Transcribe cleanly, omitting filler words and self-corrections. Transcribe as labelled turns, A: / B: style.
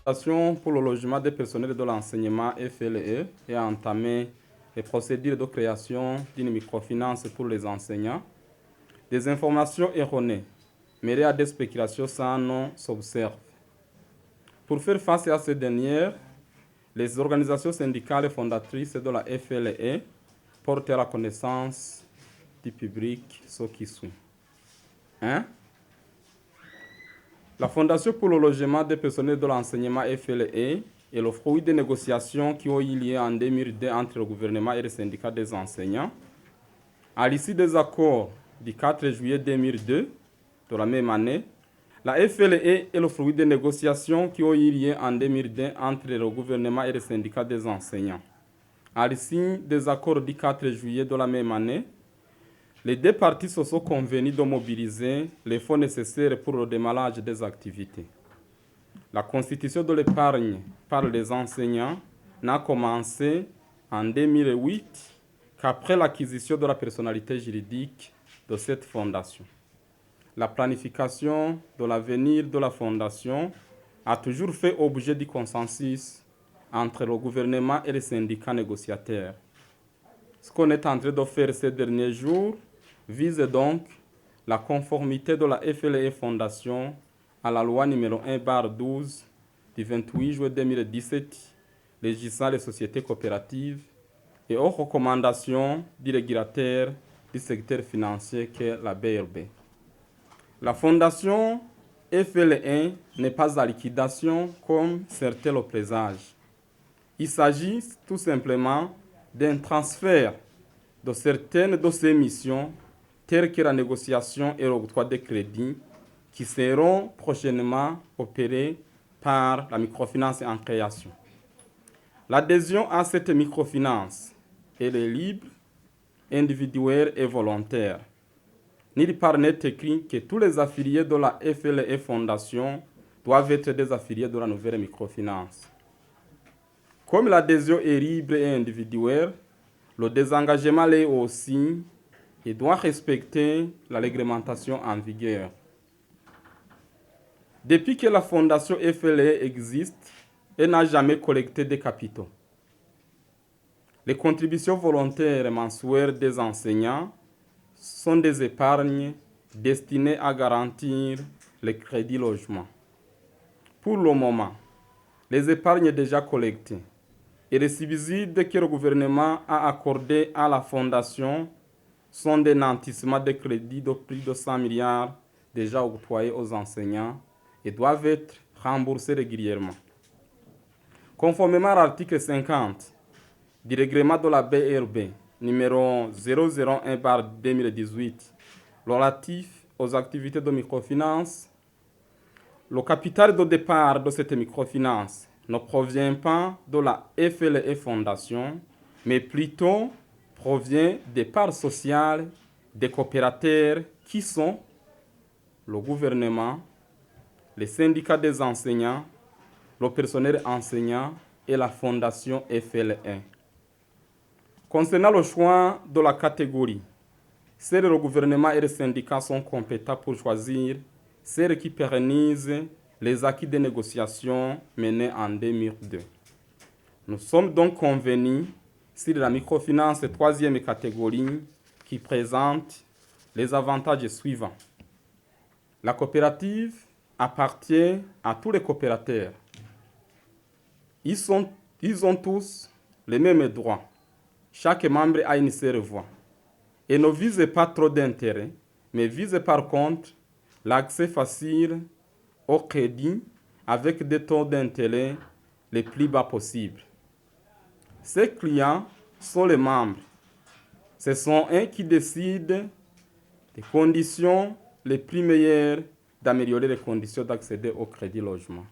A: Fondation pour le logement des personnels de l'enseignement FLE a entamé les procédures de création d'une microfinance pour les enseignants. Des informations erronées mêlées à des spéculations sans nom s'observent. Pour faire face à ces dernières, les organisations syndicales fondatrices de la FLE portent à la connaissance du public ce qui suit. 1. La Fondation pour le logement des personnels de l'enseignement FLE est le fruit des négociations qui ont eu lieu en 2002 entre le gouvernement et les syndicats des enseignants. À l'issue des accords du 4 juillet 2002 de la même année, la FLE est le fruit des négociations qui ont eu lieu en 2002 entre le gouvernement et les syndicats des enseignants. À l'issue des accords du 4 juillet de la même année, les deux parties se sont convenus de mobiliser les fonds nécessaires pour le démarrage des activités. La constitution de l'épargne par les enseignants n'a commencé en 2008 qu'après l'acquisition de la personnalité juridique de cette fondation. La planification de l'avenir de la fondation a toujours fait objet du consensus entre le gouvernement et les syndicats négociateurs. Ce qu'on est en train de faire ces derniers jours vise donc la conformité de la FLE Fondation à la loi numéro 1/12 du 28 juillet 2017 régissant les sociétés coopératives et aux recommandations du régulateur du secteur financier qu'est la BRB. La Fondation FLE n'est pas à liquidation comme certains le présagent. Il s'agit tout simplement d'un transfert de certaines de ses missions telles que la négociation et l'octroi des crédits qui seront prochainement opérés par la microfinance en création. L'adhésion à cette microfinance est libre, individuelle et volontaire. Nulle part n'est écrit que tous les affiliés de la FLE Fondation doivent être des affiliés de la nouvelle microfinance. Comme l'adhésion est libre et individuelle, le désengagement l'est aussi et doit respecter la réglementation en vigueur. Depuis que la Fondation FLE existe, elle n'a jamais collecté de capitaux. Les contributions volontaires mensuelles des enseignants sont des épargnes destinées à garantir les crédits logement. Pour le moment, les épargnes déjà collectées et les subsides que le gouvernement a accordés à la Fondation sont des nantissements de crédits de plus de 100 milliards déjà octroyés aux enseignants et doivent être remboursés régulièrement. Conformément à l'article 50 du règlement de la BRB, numéro 001/2018, relatif aux activités de microfinance, le capital de départ de cette microfinance ne provient pas de la FLE Fondation, mais plutôt provient des parts sociales des coopérateurs qui sont le gouvernement, les syndicats des enseignants, le personnel enseignant et la Fondation FLE. Concernant le choix de la catégorie, c'est le gouvernement et les syndicats sont compétents pour choisir celle qui pérennise les acquis des négociations menées en 2002. Nous sommes donc convenus sur la microfinance troisième catégorie qui présente les avantages suivants. La coopérative appartient à tous les coopérateurs. Ils ont tous les mêmes droits. Chaque membre a une seule voix. Et ne vise pas trop d'intérêts, mais vise par contre l'accès facile au crédit avec des taux d'intérêt les plus bas possibles. Ces clients sont les membres. Ce sont eux qui décident des conditions les plus meilleures d'améliorer les conditions d'accéder au crédit logement.